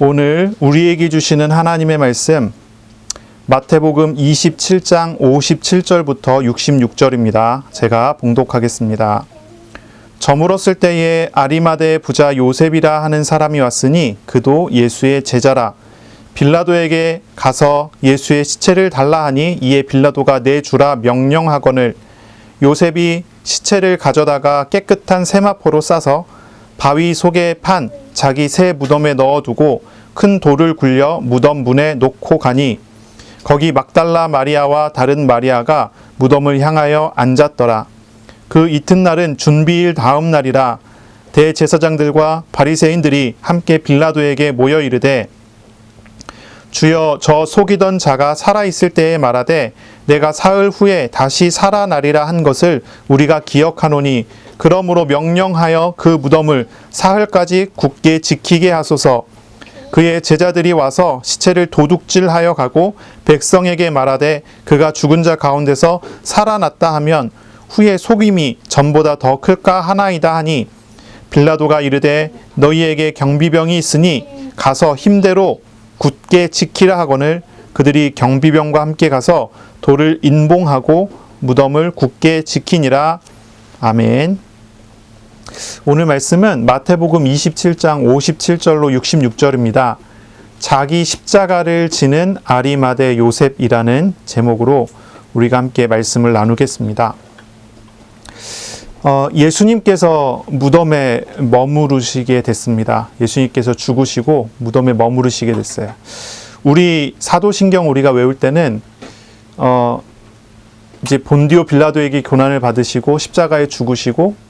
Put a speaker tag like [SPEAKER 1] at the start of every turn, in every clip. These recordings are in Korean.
[SPEAKER 1] 오늘 우리에게 주시는 하나님의 말씀 마태복음 27장 57절부터 66절입니다. 제가 봉독하겠습니다. 저물었을 때에 아리마대 부자 요셉이라 하는 사람이 왔으니 그도 예수의 제자라. 빌라도에게 가서 예수의 시체를 달라 하니 이에 빌라도가 내주라 명령하거늘 요셉이 시체를 가져다가 깨끗한 세마포로 싸서 바위 속에 판 자기 새 무덤에 넣어두고 큰 돌을 굴려 무덤 문에 놓고 가니 거기 막달라 마리아와 다른 마리아가 무덤을 향하여 앉았더라. 그 이튿날은 준비일 다음 날이라. 대제사장들과 바리새인들이 함께 빌라도에게 모여 이르되 주여, 저 속이던 자가 살아있을 때에 말하되 내가 사흘 후에 다시 살아나리라 한 것을 우리가 기억하노니 그러므로 명령하여 그 무덤을 사흘까지 굳게 지키게 하소서. 그의 제자들이 와서 시체를 도둑질하여 가고 백성에게 말하되 그가 죽은 자 가운데서 살아났다 하면 후에 속임이 전보다 더 클까 하나이다 하니 빌라도가 이르되 너희에게 경비병이 있으니 가서 힘대로 굳게 지키라 하거늘 그들이 경비병과 함께 가서 돌을 인봉하고 무덤을 굳게 지키니라. 아멘. 오늘 말씀은 마태복음 27장 57절로 66절입니다. 자기 십자가를 지는 아리마대 요셉이라는 제목으로 우리가 함께 말씀을 나누겠습니다. 예수님께서 무덤에 머무르시게 됐습니다. 예수님께서 죽으시고 무덤에 머무르시게 됐어요. 우리 사도신경 우리가 외울 때는 이제 본디오 빌라도에게 고난을 받으시고 십자가에 죽으시고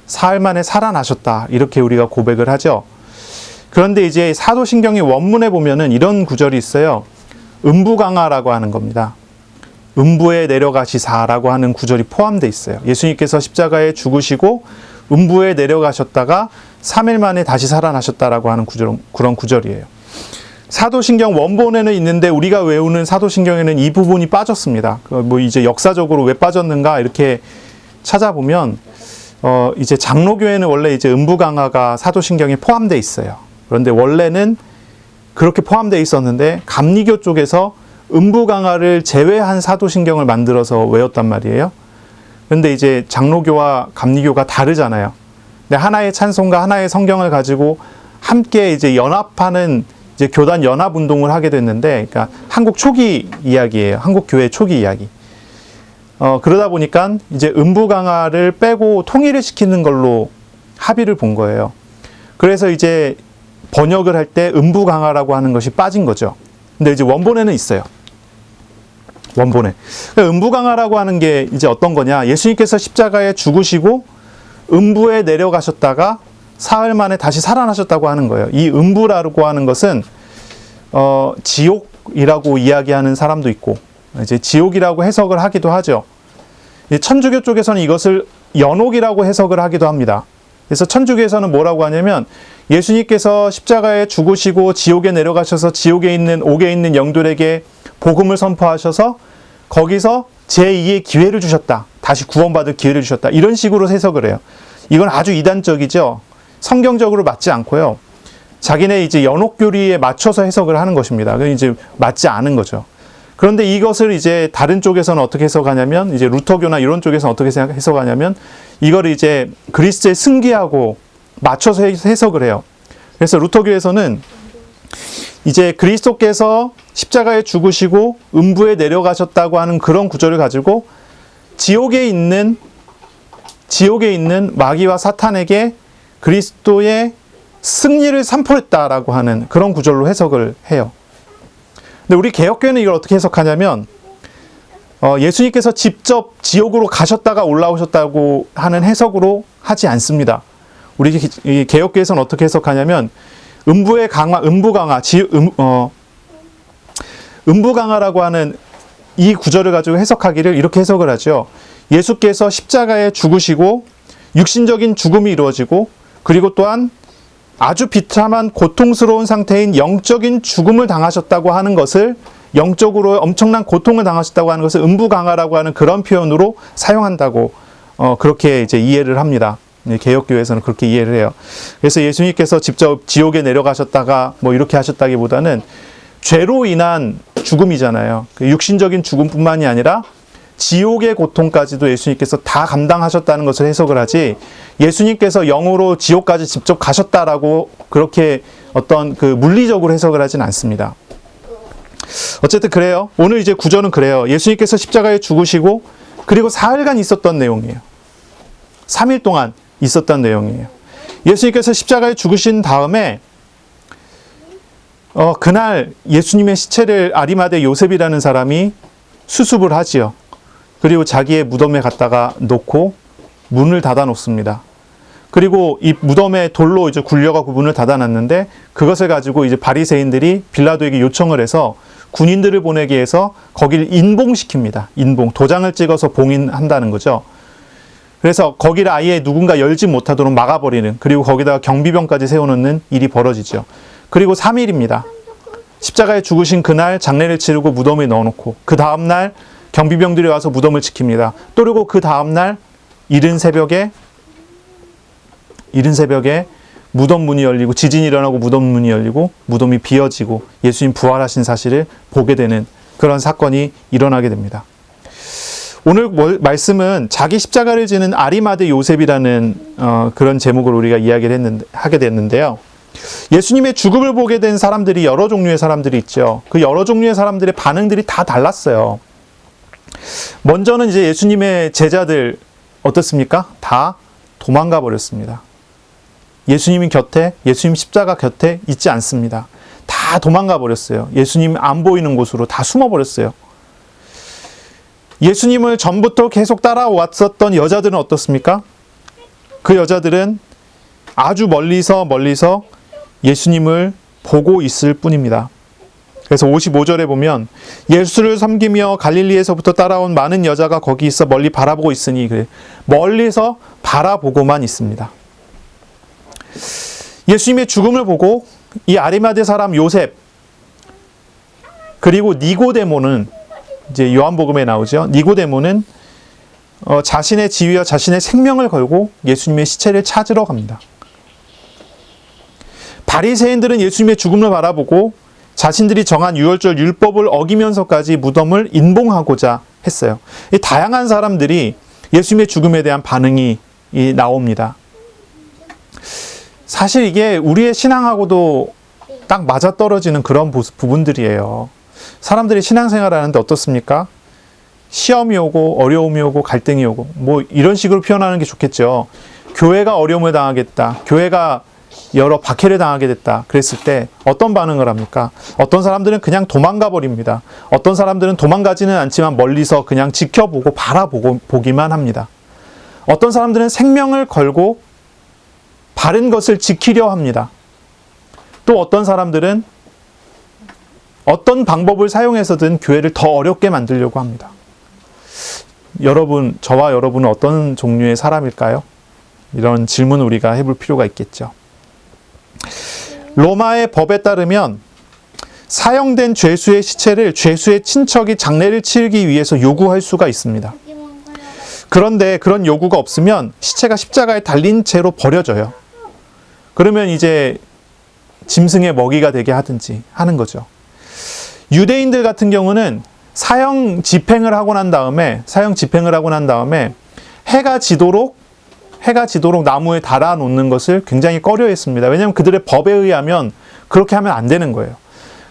[SPEAKER 1] 사흘 만에 살아나셨다, 이렇게 우리가 고백을 하죠. 그런데 이제 사도신경의 원문에 보면은 이런 구절이 있어요. 음부강하라고 하는 겁니다. 음부에 내려가시사라고 하는 구절이 포함되어 있어요. 예수님께서 십자가에 죽으시고 음부에 내려가셨다가 3일 만에 다시 살아나셨다라고 하는 그런 구절이에요. 사도신경 원본에는 있는데 우리가 외우는 사도신경에는 이 부분이 빠졌습니다. 뭐 이제 역사적으로 왜 빠졌는가 이렇게 찾아보면 이제 장로교회는 원래 이제 음부강화가 사도신경에 포함되어 있어요. 그런데 원래는 그렇게 포함되어 있었는데 감리교 쪽에서 음부강화를 제외한 사도신경을 만들어서 외웠단 말이에요. 그런데 이제 장로교와 감리교가 다르잖아요. 근데 하나의 찬송가, 하나의 성경을 가지고 함께 이제 연합하는 이제 교단 연합 운동을 하게 됐는데, 그러니까 한국 초기 이야기예요. 한국 교회 초기 이야기. 그러다 보니까 이제 음부강화를 빼고 통일을 시키는 걸로 합의를 본 거예요. 그래서 이제 번역을 할 때 음부강화라고 하는 것이 빠진 거죠. 근데 이제 원본에는 있어요. 원본에. 음부강화라고 하는 게 이제 어떤 거냐. 예수님께서 십자가에 죽으시고 음부에 내려가셨다가 사흘 만에 다시 살아나셨다고 하는 거예요. 이 음부라고 하는 것은 지옥이라고 이야기하는 사람도 있고 이제 지옥이라고 해석을 하기도 하죠. 천주교 쪽에서는 이것을 연옥이라고 해석을 하기도 합니다. 그래서 천주교에서는 뭐라고 하냐면 예수님께서 십자가에 죽으시고 지옥에 내려가셔서 지옥에 있는 옥에 있는 영들에게 복음을 선포하셔서 거기서 제2의 기회를 주셨다. 다시 구원받을 기회를 주셨다. 이런 식으로 해석을 해요. 이건 아주 이단적이죠. 성경적으로 맞지 않고요. 자기네 이제 연옥교리에 맞춰서 해석을 하는 것입니다. 그건 이제 맞지 않은 거죠. 그런데 이것을 이제 다른 쪽에서는 어떻게 해석하냐면, 이제 루터교나 이런 쪽에서는 어떻게 해석하냐면, 이걸 이제 그리스도의 승기하고 맞춰서 해석을 해요. 그래서 루터교에서는 이제 그리스도께서 십자가에 죽으시고 음부에 내려가셨다고 하는 그런 구절을 가지고 지옥에 있는 마귀와 사탄에게 그리스도의 승리를 선포했다라고 하는 그런 구절로 해석을 해요. 근데 우리 개혁교회는 이걸 어떻게 해석하냐면 예수님께서 직접 지옥으로 가셨다가 올라오셨다고 하는 해석으로 하지 않습니다. 우리 개혁교회에서는 어떻게 해석하냐면 음부강화라고 하는 이 구절을 가지고 해석하기를 이렇게 해석을 하죠. 예수께서 십자가에 죽으시고 육신적인 죽음이 이루어지고 그리고 또한 아주 비참한 고통스러운 상태인 영적인 죽음을 당하셨다고 하는 것을, 영적으로 엄청난 고통을 당하셨다고 하는 것을 음부강화라고 하는 그런 표현으로 사용한다고 그렇게 이제 이해를 합니다. 개혁교회에서는 그렇게 이해를 해요. 그래서 예수님께서 직접 지옥에 내려가셨다가 뭐 이렇게 하셨다기보다는 죄로 인한 죽음이잖아요. 그 육신적인 죽음뿐만이 아니라 지옥의 고통까지도 예수님께서 다 감당하셨다는 것을 해석을 하지, 예수님께서 영으로 지옥까지 직접 가셨다라고 그렇게 어떤 그 물리적으로 해석을 하진 않습니다. 어쨌든 그래요. 오늘 이제 구절은 그래요. 예수님께서 십자가에 죽으시고 그리고 사흘간 있었던 내용이에요. 3일 동안 있었던 내용이에요. 예수님께서 십자가에 죽으신 다음에 그날 예수님의 시체를 아리마대 요셉이라는 사람이 수습을 하지요. 그리고 자기의 무덤에 갖다가 놓고 문을 닫아 놓습니다. 그리고 이 무덤에 돌로 이제 굴려가고 문을 닫아 놨는데, 그것을 가지고 이제 바리새인들이 빌라도에게 요청을 해서 군인들을 보내기 위해서 거기를 인봉시킵니다. 인봉, 도장을 찍어서 봉인한다는 거죠. 그래서 거기를 아예 누군가 열지 못하도록 막아버리는, 그리고 거기다가 경비병까지 세워놓는 일이 벌어지죠. 그리고 3일입니다. 십자가에 죽으신 그날 장례를 치르고 무덤에 넣어놓고, 그 다음날 경비병들이 와서 무덤을 지킵니다. 또 그리고 그 다음날 이른 새벽에 무덤 문이 열리고, 지진이 일어나고 무덤 문이 열리고 무덤이 비어지고 예수님 부활하신 사실을 보게 되는 그런 사건이 일어나게 됩니다. 오늘 말씀은 자기 십자가를 지는 아리마대 요셉이라는 그런 제목을 우리가 하게 됐는데요. 예수님의 죽음을 보게 된 사람들이 여러 종류의 사람들이 있죠. 그 여러 종류의 사람들의 반응들이 다 달랐어요. 먼저는 이제 예수님의 제자들 어떻습니까? 다 도망가 버렸습니다. 예수님 십자가 곁에 있지 않습니다. 다 도망가 버렸어요. 예수님 안 보이는 곳으로 다 숨어 버렸어요. 예수님을 전부터 계속 따라왔었던 여자들은 어떻습니까? 그 여자들은 아주 멀리서 예수님을 보고 있을 뿐입니다. 그래서 55절에 보면 예수를 섬기며 갈릴리에서부터 따라온 많은 여자가 거기 있어 멀리 바라보고 있으니, 멀리서 바라보고만 있습니다. 예수님의 죽음을 보고 이 아리마대 사람 요셉, 그리고 니고데모는, 이제 요한복음에 나오죠. 니고데모는 자신의 지위와 자신의 생명을 걸고 예수님의 시체를 찾으러 갑니다. 바리새인들은 예수님의 죽음을 바라보고 자신들이 정한 유월절 율법을 어기면서까지 무덤을 인봉하고자 했어요. 이 다양한 사람들이 예수님의 죽음에 대한 반응이 나옵니다. 사실 이게 우리의 신앙하고도 딱 맞아떨어지는 그런 부분들이에요. 사람들이 신앙생활 하는데 어떻습니까? 시험이 오고 어려움이 오고 갈등이 오고 뭐 이런 식으로 표현하는 게 좋겠죠. 교회가 어려움을 당하겠다, 교회가 여러 박해를 당하게 됐다 그랬을 때 어떤 반응을 합니까? 어떤 사람들은 그냥 도망가 버립니다. 어떤 사람들은 도망가지는 않지만 멀리서 그냥 지켜보고 보기만 합니다. 어떤 사람들은 생명을 걸고 바른 것을 지키려 합니다. 또 어떤 사람들은 어떤 방법을 사용해서든 교회를 더 어렵게 만들려고 합니다. 여러분, 저와 여러분은 어떤 종류의 사람일까요? 이런 질문을 우리가 해볼 필요가 있겠죠. 로마의 법에 따르면 사형된 죄수의 시체를 죄수의 친척이 장례를 치르기 위해서 요구할 수가 있습니다. 그런데 그런 요구가 없으면 시체가 십자가에 달린 채로 버려져요. 그러면 이제 짐승의 먹이가 되게 하든지 하는 거죠. 유대인들 같은 경우는 사형 집행을 하고 난 다음에 해가 지도록 나무에 달아놓는 것을 굉장히 꺼려했습니다. 왜냐하면 그들의 법에 의하면 그렇게 하면 안 되는 거예요.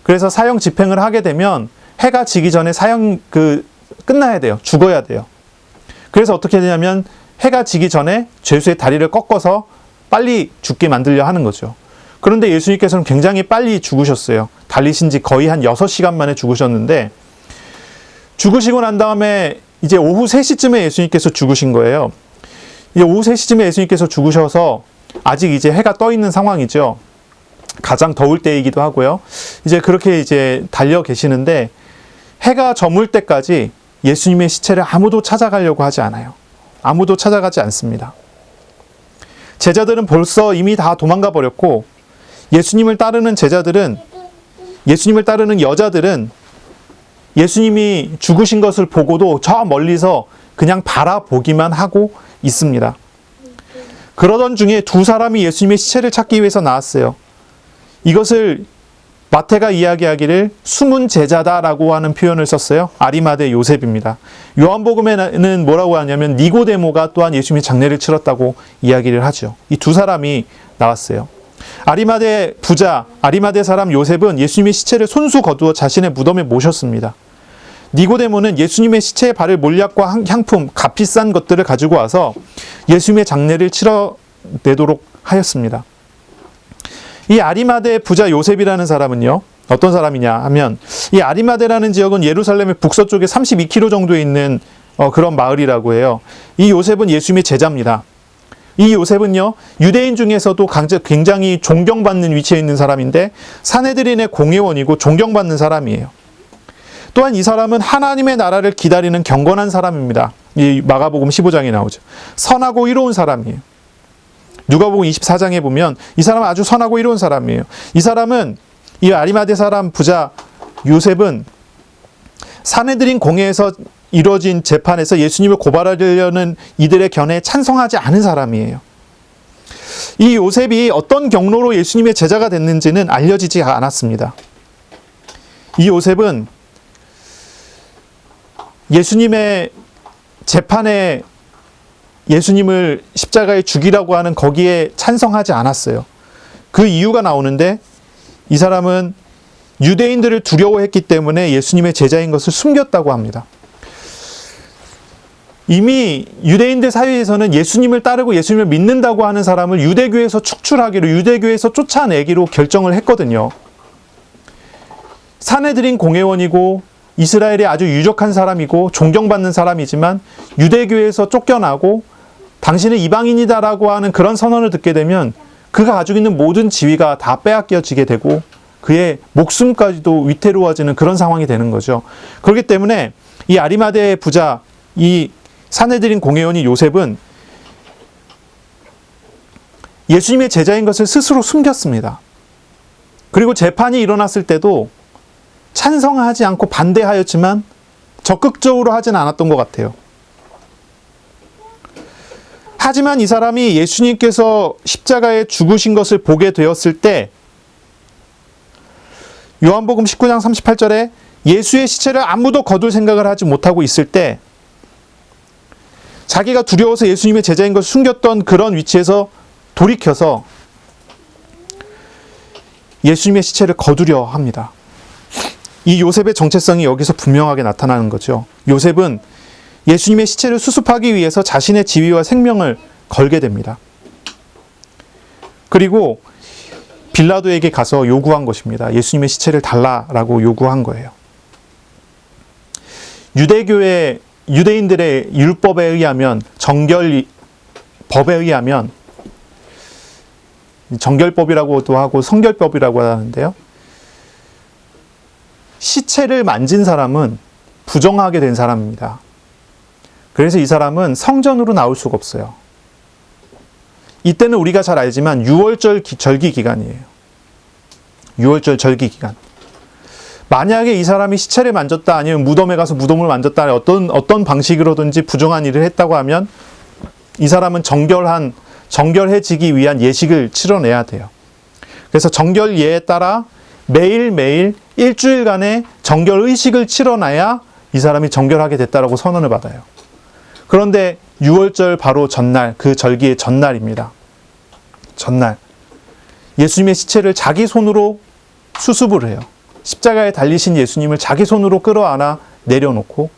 [SPEAKER 1] 그래서 사형 집행을 하게 되면 해가 지기 전에 끝나야 돼요. 죽어야 돼요. 그래서 어떻게 되냐면 해가 지기 전에 죄수의 다리를 꺾어서 빨리 죽게 만들려 하는 거죠. 그런데 예수님께서는 굉장히 빨리 죽으셨어요. 달리신 지 거의 한 6시간 만에 죽으셨는데, 죽으시고 난 다음에 이제 오후 3시쯤에 예수님께서 죽으신 거예요. 이제 오후 3시쯤에 예수님께서 죽으셔서 아직 이제 해가 떠 있는 상황이죠. 가장 더울 때이기도 하고요. 이제 그렇게 이제 달려 계시는데 해가 저물 때까지 예수님의 시체를 아무도 찾아가려고 하지 않아요. 아무도 찾아가지 않습니다. 제자들은 벌써 이미 다 도망가 버렸고, 예수님을 따르는 여자들은 예수님이 죽으신 것을 보고도 저 멀리서 그냥 바라보기만 하고 있습니다. 그러던 중에 두 사람이 예수님의 시체를 찾기 위해서 나왔어요. 이것을 마태가 이야기하기를 숨은 제자다라고 하는 표현을 썼어요. 아리마대 요셉입니다. 요한복음에는 뭐라고 하냐면 니고데모가 또한 예수님의 장례를 치렀다고 이야기를 하죠. 이 두 사람이 나왔어요. 아리마대 부자, 아리마대 사람 요셉은 예수님의 시체를 손수 거두어 자신의 무덤에 모셨습니다. 니고데모는 예수님의 시체에 바를 몰약과 향품, 값비싼 것들을 가지고 와서 예수님의 장례를 치러내도록 하였습니다. 이 아리마대 부자 요셉이라는 사람은요, 어떤 사람이냐 하면, 이 아리마대라는 지역은 예루살렘의 북서쪽에 32km 정도에 있는 그런 마을이라고 해요. 이 요셉은 예수님의 제자입니다. 이 요셉은요, 유대인 중에서도 굉장히 존경받는 위치에 있는 사람인데 산헤드린의 공회원이고 존경받는 사람이에요. 또한 이 사람은 하나님의 나라를 기다리는 경건한 사람입니다. 이 마가복음 15장에 나오죠. 선하고 의로운 사람이에요. 누가복음 24장에 보면 이 사람은 아주 선하고 이로운 사람이에요. 이 사람은, 이 아리마대 사람 부자 요셉은 산헤드린 공회에서 이루어진 재판에서 예수님을 고발하려는 이들의 견해에 찬성하지 않은 사람이에요. 이 요셉이 어떤 경로로 예수님의 제자가 됐는지는 알려지지 않았습니다. 이 요셉은 예수님의 재판에 예수님을 십자가에 죽이라고 하는 거기에 찬성하지 않았어요. 그 이유가 나오는데 이 사람은 유대인들을 두려워했기 때문에 예수님의 제자인 것을 숨겼다고 합니다. 이미 유대인들 사이에서는 예수님을 따르고 예수님을 믿는다고 하는 사람을 유대교에서 축출하기로, 유대교에서 쫓아내기로 결정을 했거든요. 산헤드린 공회원이고 이스라엘에 아주 유력한 사람이고 존경받는 사람이지만 유대교에서 쫓겨나고 당신은 이방인이다라고 하는 그런 선언을 듣게 되면 그가 가지고 있는 모든 지위가 다 빼앗겨지게 되고 그의 목숨까지도 위태로워지는 그런 상황이 되는 거죠. 그렇기 때문에 이 아리마대 부자, 이 산헤드린 공회원이 요셉은 예수님의 제자인 것을 스스로 숨겼습니다. 그리고 재판이 일어났을 때도 찬성하지 않고 반대하였지만 적극적으로 하진 않았던 것 같아요. 하지만 이 사람이 예수님께서 십자가에 죽으신 것을 보게 되었을 때 요한복음 19장 38절에 예수의 시체를 아무도 거둘 생각을 하지 못하고 있을 때 자기가 두려워서 예수님의 제자인 것을 숨겼던 그런 위치에서 돌이켜서 예수님의 시체를 거두려 합니다. 이 요셉의 정체성이 여기서 분명하게 나타나는 거죠. 요셉은 예수님의 시체를 수습하기 위해서 자신의 지위와 생명을 걸게 됩니다. 그리고 빌라도에게 가서 요구한 것입니다. 예수님의 시체를 달라라고 요구한 거예요. 유대인들의 율법에 의하면, 정결법에 의하면, 정결법이라고도 하고 성결법이라고 하는데요. 시체를 만진 사람은 부정하게 된 사람입니다. 그래서 이 사람은 성전으로 나올 수가 없어요. 이때는 우리가 잘 알지만 6월절 절기 기간이에요. 6월절 절기 기간. 만약에 이 사람이 시체를 만졌다, 아니면 무덤에 가서 무덤을 만졌다, 어떤 방식으로든지 부정한 일을 했다고 하면 이 사람은 정결해지기 위한 예식을 치러내야 돼요. 그래서 정결 예에 따라 매일매일 일주일간의 정결 의식을 치러놔야 이 사람이 정결하게 됐다라고 선언을 받아요. 그런데 6월절 바로 전날, 그 절기의 전날입니다. 전날. 예수님의 시체를 자기 손으로 수습을 해요. 십자가에 달리신 예수님을 자기 손으로 끌어안아 내려놓고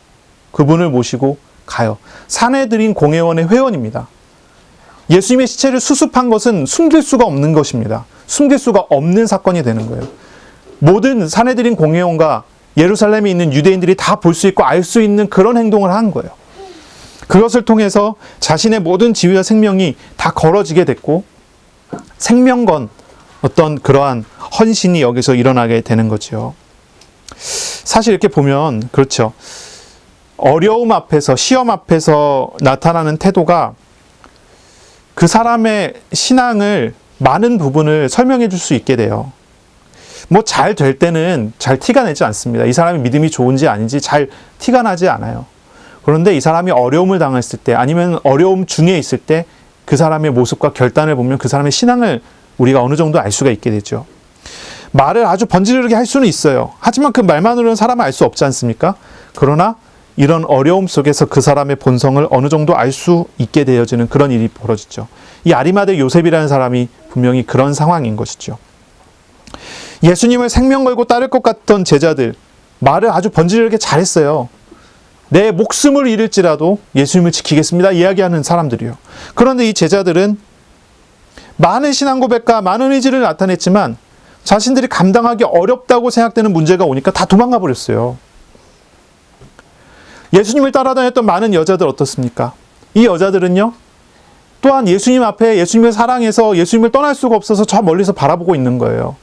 [SPEAKER 1] 그분을 모시고 가요. 산헤드린 공회원의 회원입니다. 예수님의 시체를 수습한 것은 숨길 수가 없는 것입니다. 숨길 수가 없는 사건이 되는 거예요. 모든 산헤드린 공회원과 예루살렘에 있는 유대인들이 다 볼 수 있고 알 수 있는 그런 행동을 한 거예요. 그것을 통해서 자신의 모든 지위와 생명이 다 걸어지게 됐고 생명건 어떤 그러한 헌신이 여기서 일어나게 되는 거죠. 사실 이렇게 보면 그렇죠. 어려움 앞에서, 시험 앞에서 나타나는 태도가 그 사람의 신앙을 많은 부분을 설명해 줄 수 있게 돼요. 뭐 잘 될 때는 잘 티가 내지 않습니다. 이 사람이 믿음이 좋은지 아닌지 잘 티가 나지 않아요. 그런데 이 사람이 어려움을 당했을 때, 아니면 어려움 중에 있을 때 그 사람의 모습과 결단을 보면 그 사람의 신앙을 우리가 어느 정도 알 수가 있게 되죠. 말을 아주 번지르르게 할 수는 있어요. 하지만 그 말만으로는 사람을 알 수 없지 않습니까? 그러나 이런 어려움 속에서 그 사람의 본성을 어느 정도 알 수 있게 되어지는 그런 일이 벌어지죠. 이 아리마대 요셉이라는 사람이 분명히 그런 상황인 것이죠. 예수님을 생명 걸고 따를 것 같던 제자들, 말을 아주 번지르르게 잘했어요. 내 목숨을 잃을지라도 예수님을 지키겠습니다 이야기하는 사람들이요. 그런데 이 제자들은 많은 신앙 고백과 많은 의지를 나타냈지만 자신들이 감당하기 어렵다고 생각되는 문제가 오니까 다 도망가 버렸어요. 예수님을 따라다녔던 많은 여자들 어떻습니까? 이 여자들은요, 또한 예수님 앞에 예수님을 사랑해서 예수님을 떠날 수가 없어서 저 멀리서 바라보고 있는 거예요.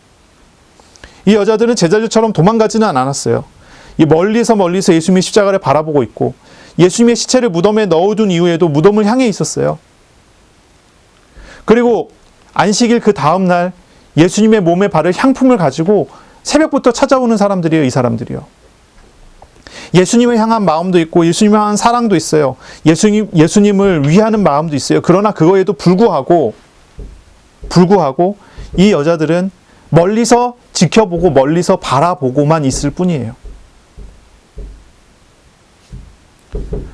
[SPEAKER 1] 이 여자들은 제자들처럼 도망가지는 않았어요. 이 멀리서 예수님의 십자가를 바라보고 있고 예수님의 시체를 무덤에 넣어둔 이후에도 무덤을 향해 있었어요. 그리고 안식일 그 다음 날 예수님의 몸에 바를 향품을 가지고 새벽부터 찾아오는 사람들이에요. 이 사람들이요. 예수님을 향한 마음도 있고 예수님을 향한 사랑도 있어요. 예수님을 위하는 마음도 있어요. 그러나 그거에도 불구하고 이 여자들은 멀리서 지켜보고 멀리서 바라보고만 있을 뿐이에요.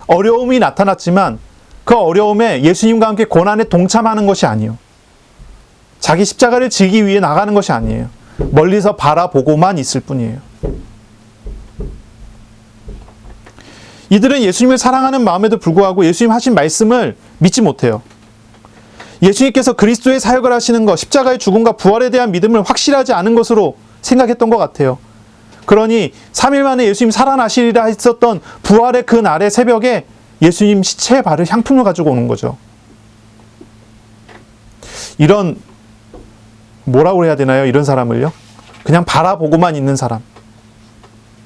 [SPEAKER 1] 어려움이 나타났지만 그 어려움에 예수님과 함께 고난에 동참하는 것이 아니에요. 자기 십자가를 지기 위해 나가는 것이 아니에요. 멀리서 바라보고만 있을 뿐이에요. 이들은 예수님을 사랑하는 마음에도 불구하고 예수님 하신 말씀을 믿지 못해요. 예수님께서 그리스도의 사역을 하시는 것, 십자가의 죽음과 부활에 대한 믿음을 확실하지 않은 것으로 생각했던 것 같아요. 그러니 3일 만에 예수님 살아나시리라 했었던 부활의 그 날의 새벽에 예수님 시체에 바를 향품을 가지고 오는 거죠. 이런, 뭐라고 해야 되나요? 이런 사람을요? 그냥 바라보고만 있는 사람.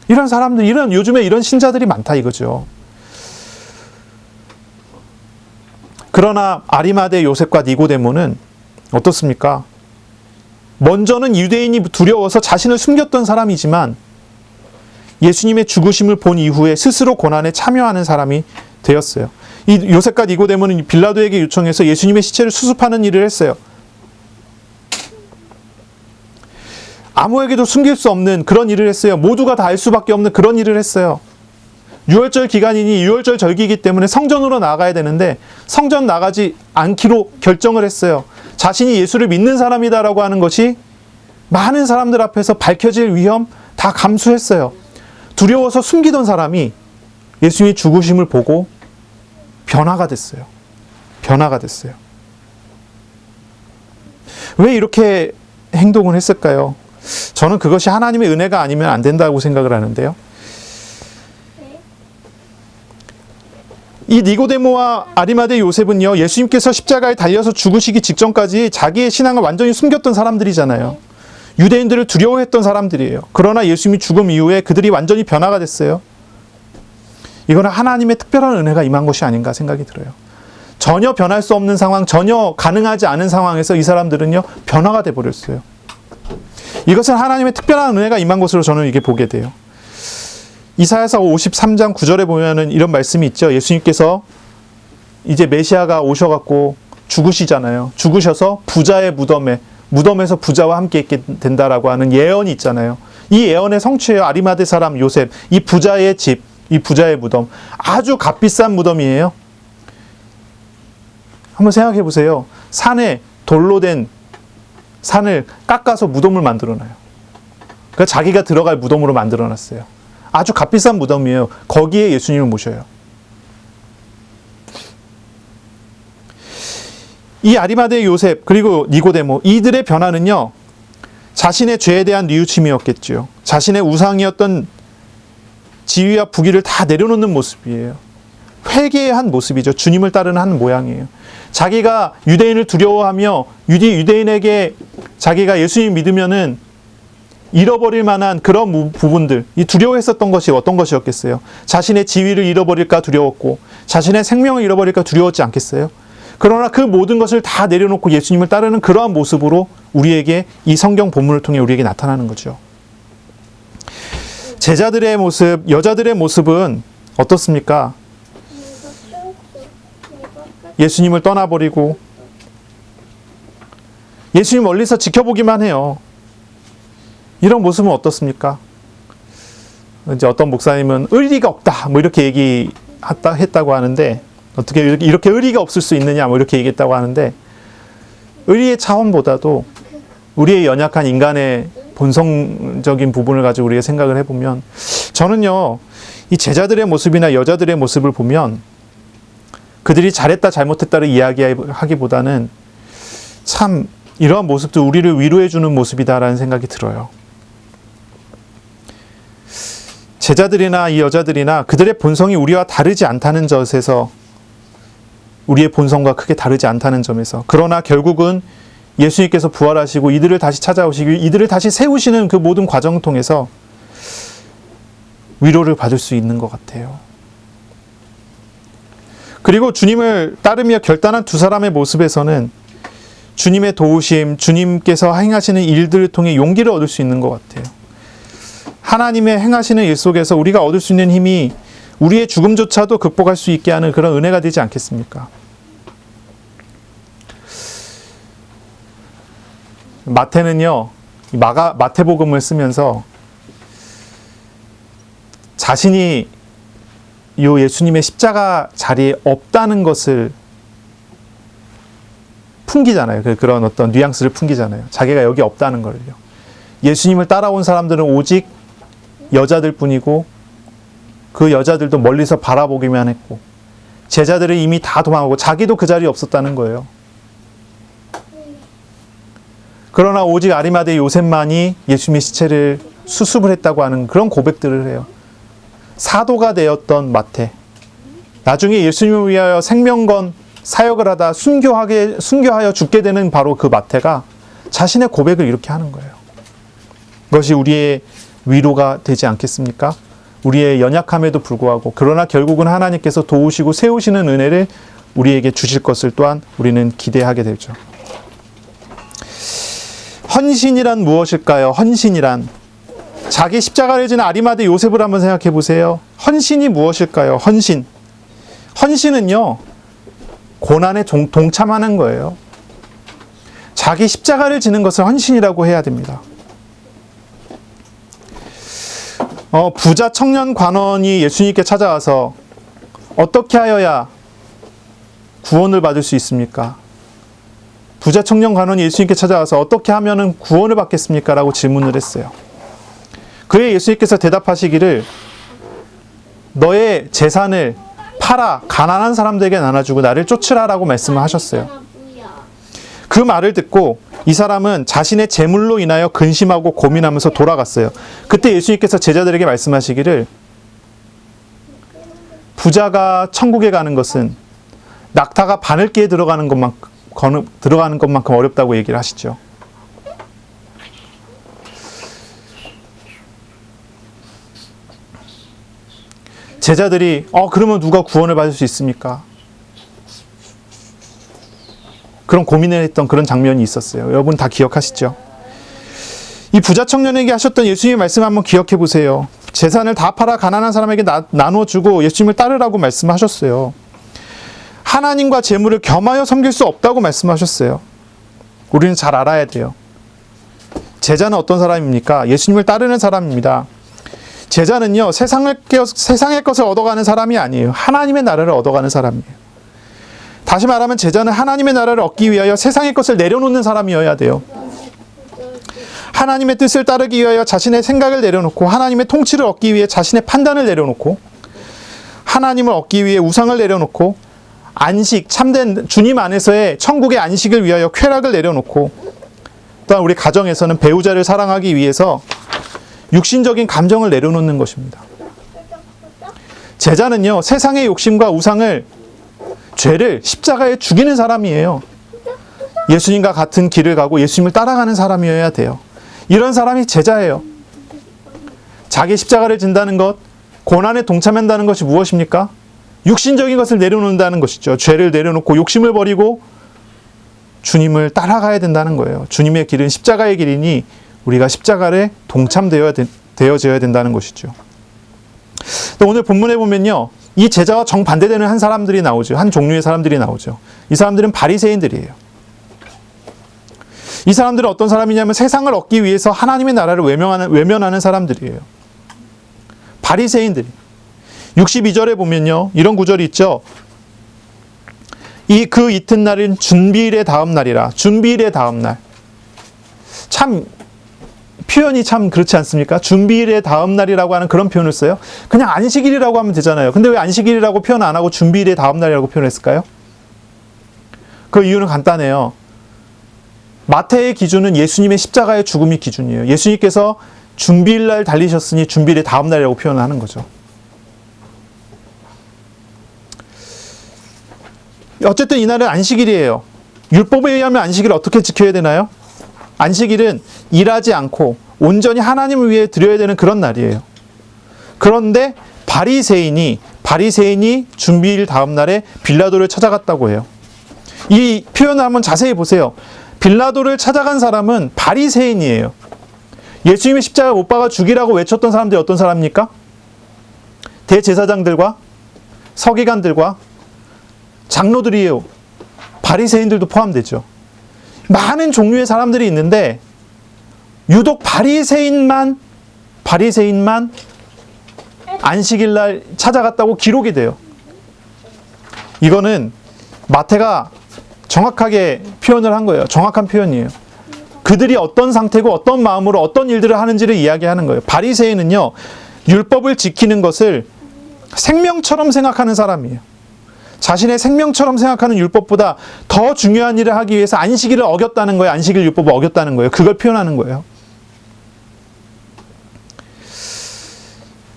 [SPEAKER 1] 이런 사람들, 요즘에 이런 신자들이 많다 이거죠. 그러나 아리마대 요셉과 니고데모는 어떻습니까? 먼저는 유대인이 두려워서 자신을 숨겼던 사람이지만 예수님의 죽으심을 본 이후에 스스로 고난에 참여하는 사람이 되었어요. 이 요셉과 니고데모는 빌라도에게 요청해서 예수님의 시체를 수습하는 일을 했어요. 아무에게도 숨길 수 없는 그런 일을 했어요. 모두가 다 알 수밖에 없는 그런 일을 했어요. 유월절 기간이니 유월절 절기이기 때문에 성전으로 나가야 되는데 성전 나가지 않기로 결정을 했어요. 자신이 예수를 믿는 사람이다라고 하는 것이 많은 사람들 앞에서 밝혀질 위험 다 감수했어요. 두려워서 숨기던 사람이 예수님의 죽으심을 보고 변화가 됐어요. 변화가 됐어요. 왜 이렇게 행동을 했을까요? 저는 그것이 하나님의 은혜가 아니면 안 된다고 생각을 하는데요. 이 니고데모와 아리마대 요셉은요, 예수님께서 십자가에 달려서 죽으시기 직전까지 자기의 신앙을 완전히 숨겼던 사람들이잖아요. 유대인들을 두려워했던 사람들이에요. 그러나 예수님이 죽음 이후에 그들이 완전히 변화가 됐어요. 이거는 하나님의 특별한 은혜가 임한 것이 아닌가 생각이 들어요. 전혀 변할 수 없는 상황, 전혀 가능하지 않은 상황에서 이 사람들은요, 변화가 돼버렸어요. 이것은 하나님의 특별한 은혜가 임한 것으로 저는 이게 보게 돼요. 이사야서 53장 9절에 보면은 이런 말씀이 있죠. 예수님께서 이제 메시아가 오셔갖고 죽으시잖아요. 죽으셔서 부자의 무덤에서 부자와 함께 있게 된다라고 하는 예언이 있잖아요. 이 예언의 성취예요. 아리마대 사람 요셉, 이 부자의 집, 이 부자의 무덤, 아주 값비싼 무덤이에요. 한번 생각해 보세요. 산에 돌로 된 산을 깎아서 무덤을 만들어놔요. 그러니까 자기가 들어갈 무덤으로 만들어놨어요. 아주 값비싼 무덤이에요. 거기에 예수님을 모셔요. 이 아리마대 요셉 그리고 니고데모, 이들의 변화는요, 자신의 죄에 대한 뉘우침이었겠죠. 자신의 우상이었던 지위와 부귀를 다 내려놓는 모습이에요. 회개한 모습이죠. 주님을 따르는 한 모양이에요. 자기가 유대인을 두려워하며 유대인에게 자기가 예수님 믿으면은 잃어버릴 만한 그런 부분들, 이 두려워했었던 것이 어떤 것이었겠어요? 자신의 지위를 잃어버릴까 두려웠고 자신의 생명을 잃어버릴까 두려웠지 않겠어요? 그러나 그 모든 것을 다 내려놓고 예수님을 따르는 그러한 모습으로 우리에게 이 성경 본문을 통해 우리에게 나타나는 거죠. 제자들의 모습, 여자들의 모습은 어떻습니까? 예수님을 떠나버리고 예수님 멀리서 지켜보기만 해요. 이런 모습은 어떻습니까? 이제 어떤 목사님은 의리가 없다 뭐 이렇게 했다고 하는데, 어떻게 이렇게 의리가 없을 수 있느냐 뭐 이렇게 얘기했다고 하는데, 의리의 차원보다도 우리의 연약한 인간의 본성적인 부분을 가지고 우리가 생각을 해보면, 저는요 이 제자들의 모습이나 여자들의 모습을 보면 그들이 잘했다 잘못했다를 이야기하기보다는 참 이러한 모습도 우리를 위로해주는 모습이다라는 생각이 들어요. 제자들이나 이 여자들이나 그들의 본성이 우리와 다르지 않다는 점에서, 우리의 본성과 크게 다르지 않다는 점에서, 그러나 결국은 예수님께서 부활하시고 이들을 다시 찾아오시고 이들을 다시 세우시는 그 모든 과정을 통해서 위로를 받을 수 있는 것 같아요. 그리고 주님을 따르며 결단한 두 사람의 모습에서는 주님의 도우심, 주님께서 행하시는 일들을 통해 용기를 얻을 수 있는 것 같아요. 하나님의 행하시는 일 속에서 우리가 얻을 수 있는 힘이 우리의 죽음조차도 극복할 수 있게 하는 그런 은혜가 되지 않겠습니까? 마태는요, 마태복음을 쓰면서 자신이 요 예수님의 십자가 자리에 없다는 것을 풍기잖아요. 그런 어떤 뉘앙스를 풍기잖아요. 자기가 여기 없다는 걸요. 예수님을 따라온 사람들은 오직 여자들 뿐이고, 그 여자들도 멀리서 바라보기만 했고, 제자들은 이미 다 도망하고 자기도 그 자리에 없었다는 거예요. 그러나 오직 아리마대 요셉만이 예수님의 시체를 수습을 했다고 하는 그런 고백들을 해요. 사도가 되었던 마태, 나중에 예수님을 위하여 생명건 사역을 하다 순교하여 죽게 되는 바로 그 마태가 자신의 고백을 이렇게 하는 거예요. 그것이 우리의 위로가 되지 않겠습니까? 우리의 연약함에도 불구하고, 그러나 결국은 하나님께서 도우시고 세우시는 은혜를 우리에게 주실 것을 또한 우리는 기대하게 되죠. 헌신이란 무엇일까요? 헌신이란, 자기 십자가를 지는 아리마대 요셉을 한번 생각해 보세요. 헌신이 무엇일까요? 헌신은요, 고난에 동참하는 거예요. 자기 십자가를 지는 것을 헌신이라고 해야 됩니다. 부자 청년 관원이 예수님께 찾아와서 어떻게 하여야 구원을 받을 수 있습니까? 부자 청년 관원이 예수님께 찾아와서 어떻게 하면 구원을 받겠습니까? 라고 질문을 했어요. 그에 예수님께서 대답하시기를, 너의 재산을 팔아 가난한 사람들에게 나눠주고 나를 쫓으라라고 말씀을 하셨어요. 그 말을 듣고 이 사람은 자신의 재물로 인하여 근심하고 고민하면서 돌아갔어요. 그때 예수님께서 제자들에게 말씀하시기를, 부자가 천국에 가는 것은 낙타가 바늘기에 들어가는 것만큼 어렵다고 얘기를 하시죠. 제자들이 그러면 누가 구원을 받을 수 있습니까? 그런 고민을 했던 그런 장면이 있었어요. 여러분 다 기억하시죠? 이 부자 청년에게 하셨던 예수님의 말씀 한번 기억해 보세요. 재산을 다 팔아 가난한 사람에게 나눠주고 예수님을 따르라고 말씀하셨어요. 하나님과 재물을 겸하여 섬길 수 없다고 말씀하셨어요. 우리는 잘 알아야 돼요. 제자는 어떤 사람입니까? 예수님을 따르는 사람입니다. 제자는요, 세상의 것을 얻어가는 사람이 아니에요. 하나님의 나라를 얻어가는 사람이에요. 다시 말하면 제자는 하나님의 나라를 얻기 위하여 세상의 것을 내려놓는 사람이어야 돼요. 하나님의 뜻을 따르기 위하여 자신의 생각을 내려놓고, 하나님의 통치를 얻기 위해 자신의 판단을 내려놓고, 하나님을 얻기 위해 우상을 내려놓고, 안식, 참된 주님 안에서의 천국의 안식을 위하여 쾌락을 내려놓고, 또한 우리 가정에서는 배우자를 사랑하기 위해서 육신적인 감정을 내려놓는 것입니다. 제자는요, 세상의 욕심과 우상을, 죄를 십자가에 죽이는 사람이에요. 예수님과 같은 길을 가고 예수님을 따라가는 사람이어야 돼요. 이런 사람이 제자예요. 자기 십자가를 진다는 것, 고난에 동참한다는 것이 무엇입니까? 육신적인 것을 내려놓는다는 것이죠. 죄를 내려놓고 욕심을 버리고 주님을 따라가야 된다는 거예요. 주님의 길은 십자가의 길이니 우리가 십자가에 동참되어져야 된다는 것이죠. 오늘 본문에 보면요, 이 제자와 정반대되는 한 사람들이 나오죠. 한 종류의 사람들이 나오죠. 이 사람들은 바리새인들이에요. 이 사람들은 어떤 사람이냐면 세상을 얻기 위해서 하나님의 나라를 외면하는 사람들이에요. 바리새인들이. 62절에 보면요, 이런 구절이 있죠. 그 이튿날은 준비일의 다음 날이라. 준비일의 다음 날. 참 표현이 참 그렇지 않습니까? 준비일의 다음 날이라고 하는 그런 표현을 써요. 그냥 안식일이라고 하면 되잖아요. 근데 왜 안식일이라고 표현 안 하고 준비일의 다음 날이라고 표현했을까요? 그 이유는 간단해요. 마태의 기준은 예수님의 십자가의 죽음이 기준이에요. 예수님께서 준비일 날 달리셨으니 준비일의 다음 날이라고 표현을 하는 거죠. 어쨌든 이날은 안식일이에요. 율법에 의하면 안식일을 어떻게 지켜야 되나요? 안식일은 일하지 않고 온전히 하나님을 위해 드려야 되는 그런 날이에요. 그런데 바리새인이 준비일 다음 날에 빌라도를 찾아갔다고 해요. 이 표현을 한번 자세히 보세요. 빌라도를 찾아간 사람은 바리새인이에요. 예수님의 십자가 못 박아 죽이라고 외쳤던 사람들이 어떤 사람입니까? 대제사장들과 서기관들과 장로들이에요. 바리새인들도 포함되죠. 많은 종류의 사람들이 있는데 유독 바리새인만 안식일 날 찾아갔다고 기록이 돼요. 이거는 마태가 정확하게 표현을 한 거예요. 정확한 표현이에요. 그들이 어떤 상태고 어떤 마음으로 어떤 일들을 하는지를 이야기하는 거예요. 바리새인은요, 율법을 지키는 것을 생명처럼 생각하는 사람이에요. 자신의 생명처럼 생각하는 율법보다 더 중요한 일을 하기 위해서 안식일을 어겼다는 거예요. 안식일 율법을 어겼다는 거예요. 그걸 표현하는 거예요.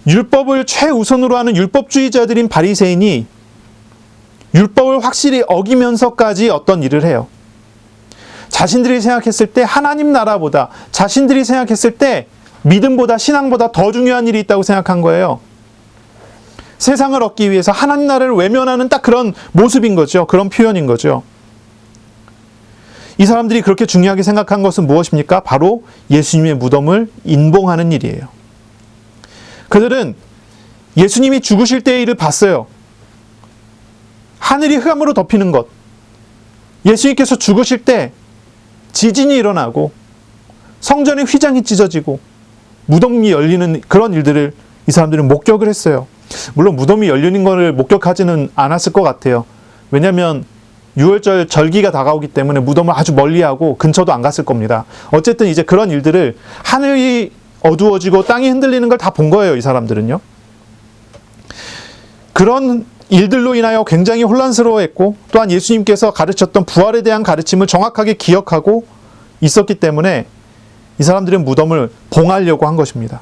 [SPEAKER 1] 율법을 최우선으로 하는 율법주의자들인 바리새인이 율법을 확실히 어기면서까지 어떤 일을 해요. 자신들이 생각했을 때 하나님 나라보다, 자신들이 생각했을 때 믿음보다, 신앙보다 더 중요한 일이 있다고 생각한 거예요. 세상을 얻기 위해서 하나님 나라를 외면하는 딱 그런 모습인 거죠. 그런 표현인 거죠. 이 사람들이 그렇게 중요하게 생각한 것은 무엇입니까? 바로 예수님의 무덤을 인봉하는 일이에요. 그들은 예수님이 죽으실 때의 일을 봤어요. 하늘이 흑암으로 덮이는 것. 예수님께서 죽으실 때 지진이 일어나고 성전의 휘장이 찢어지고 무덤이 열리는 그런 일들을 이 사람들은 목격을 했어요. 물론 무덤이 열리는 것을 목격하지는 않았을 것 같아요. 왜냐하면 6월절 절기가 다가오기 때문에 무덤을 아주 멀리하고 근처도 안 갔을 겁니다. 어쨌든 이제 그런 일들을 하늘이 어두워지고 땅이 흔들리는 걸 다 본 거예요. 이 사람들은요. 그런 일들로 인하여 굉장히 혼란스러워했고 또한 예수님께서 가르쳤던 부활에 대한 가르침을 정확하게 기억하고 있었기 때문에 이 사람들은 무덤을 봉하려고 한 것입니다.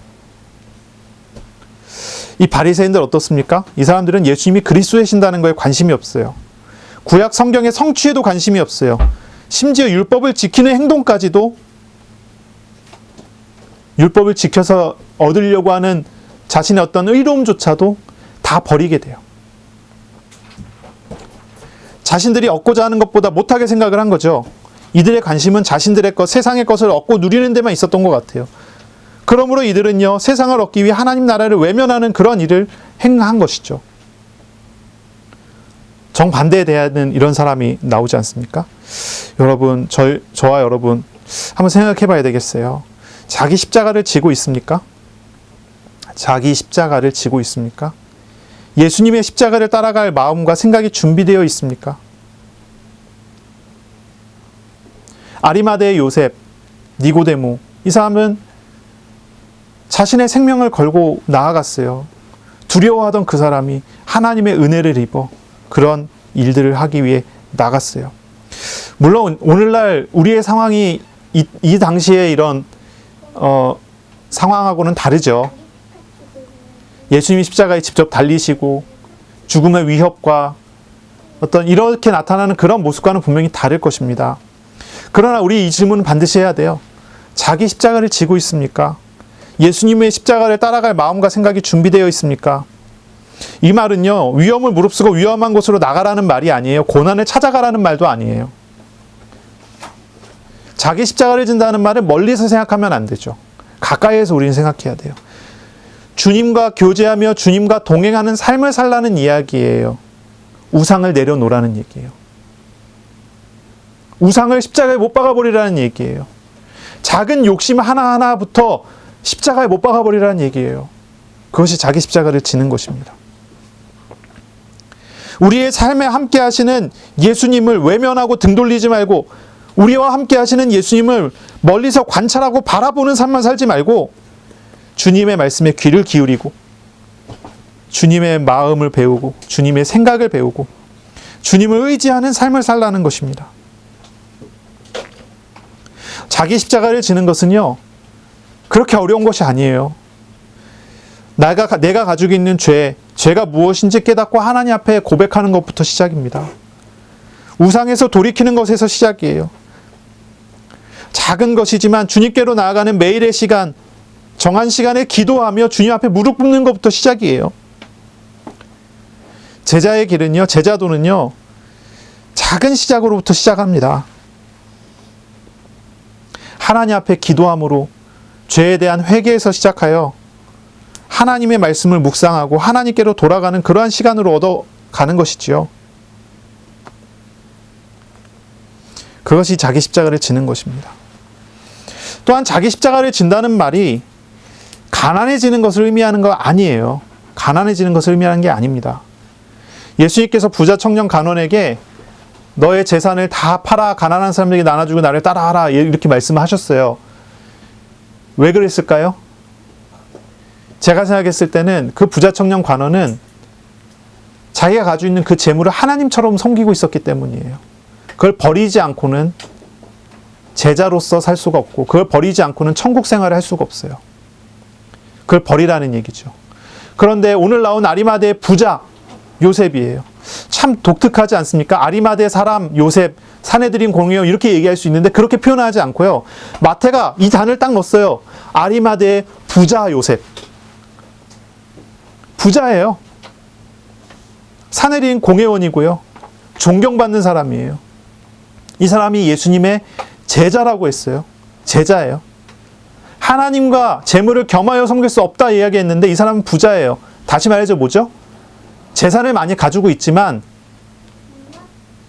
[SPEAKER 1] 이 바리새인들 어떻습니까? 이 사람들은 예수님이 그리스도이신다는 거에 관심이 없어요. 구약 성경의 성취에도 관심이 없어요. 심지어 율법을 지키는 행동까지도 율법을 지켜서 얻으려고 하는 자신의 어떤 의로움조차도 다 버리게 돼요. 자신들이 얻고자 하는 것보다 못하게 생각을 한 거죠. 이들의 관심은 자신들의 것, 세상의 것을 얻고 누리는 데만 있었던 것 같아요. 그러므로 이들은요, 세상을 얻기 위해 하나님 나라를 외면하는 그런 일을 행한 것이죠. 정반대에 대하는 이런 사람이 나오지 않습니까? 여러분, 저와 여러분 한번 생각해 봐야 되겠어요. 자기 십자가를 지고 있습니까? 자기 십자가를 지고 있습니까? 예수님의 십자가를 따라갈 마음과 생각이 준비되어 있습니까? 아리마대의 요셉, 니고데모, 이 사람은 자신의 생명을 걸고 나아갔어요. 두려워하던 그 사람이 하나님의 은혜를 입어 그런 일들을 하기 위해 나갔어요. 물론 오늘날 우리의 상황이 이 당시에 이런 상황하고는 다르죠. 예수님이 십자가에 직접 달리시고 죽음의 위협과 어떤 이렇게 나타나는 그런 모습과는 분명히 다를 것입니다. 그러나 우리 이 질문은 반드시 해야 돼요. 자기 십자가를 지고 있습니까? 예수님의 십자가를 따라갈 마음과 생각이 준비되어 있습니까? 이 말은요, 위험을 무릅쓰고 위험한 곳으로 나가라는 말이 아니에요. 고난을 찾아가라는 말도 아니에요. 자기 십자가를 진다는 말은 멀리서 생각하면 안 되죠. 가까이에서 우리는 생각해야 돼요. 주님과 교제하며 주님과 동행하는 삶을 살라는 이야기예요. 우상을 내려놓으라는 얘기예요. 우상을 십자가에 못 박아버리라는 얘기예요. 작은 욕심 하나하나부터 십자가에 못 박아버리라는 얘기예요. 그것이 자기 십자가를 지는 것입니다. 우리의 삶에 함께 하시는 예수님을 외면하고 등 돌리지 말고, 우리와 함께 하시는 예수님을 멀리서 관찰하고 바라보는 삶만 살지 말고, 주님의 말씀에 귀를 기울이고, 주님의 마음을 배우고, 주님의 생각을 배우고, 주님을 의지하는 삶을 살라는 것입니다. 자기 십자가를 지는 것은요, 그렇게 어려운 것이 아니에요. 내가 가지고 있는 죄가 무엇인지 깨닫고 하나님 앞에 고백하는 것부터 시작입니다. 우상에서 돌이키는 것에서 시작이에요. 작은 것이지만 주님께로 나아가는 매일의 시간, 정한 시간에 기도하며 주님 앞에 무릎 꿇는 것부터 시작이에요. 제자의 길은요, 제자도는요, 작은 시작으로부터 시작합니다. 하나님 앞에 기도함으로 죄에 대한 회개에서 시작하여 하나님의 말씀을 묵상하고 하나님께로 돌아가는 그러한 시간으로 얻어가는 것이지요. 그것이 자기 십자가를 지는 것입니다. 또한 자기 십자가를 진다는 말이 가난해지는 것을 의미하는 거 아니에요. 가난해지는 것을 의미하는 게 아닙니다. 예수님께서 부자 청년 간원에게 너의 재산을 다 팔아 가난한 사람에게 나눠주고 나를 따라하라, 이렇게 말씀하셨어요. 왜 그랬을까요? 제가 생각했을 때는 그 부자 청년 관원은 자기가 가지고 있는 그 재물을 하나님처럼 섬기고 있었기 때문이에요. 그걸 버리지 않고는 제자로서 살 수가 없고, 그걸 버리지 않고는 천국 생활을 할 수가 없어요. 그걸 버리라는 얘기죠. 그런데 오늘 나온 아리마대의 부자 요셉이에요. 참 독특하지 않습니까? 아리마대 사람 요셉, 사내들인 공의요, 이렇게 얘기할 수 있는데 그렇게 표현하지 않고요, 마태가 이 단을 딱 넣었어요. 아리마대의 부자 요셉. 부자예요. 사내린 공회원이고요, 존경받는 사람이에요. 이 사람이 예수님의 제자라고 했어요. 제자예요. 하나님과 재물을 겸하여 섬길 수 없다 이야기했는데 이 사람은 부자예요. 다시 말해서 뭐죠? 재산을 많이 가지고 있지만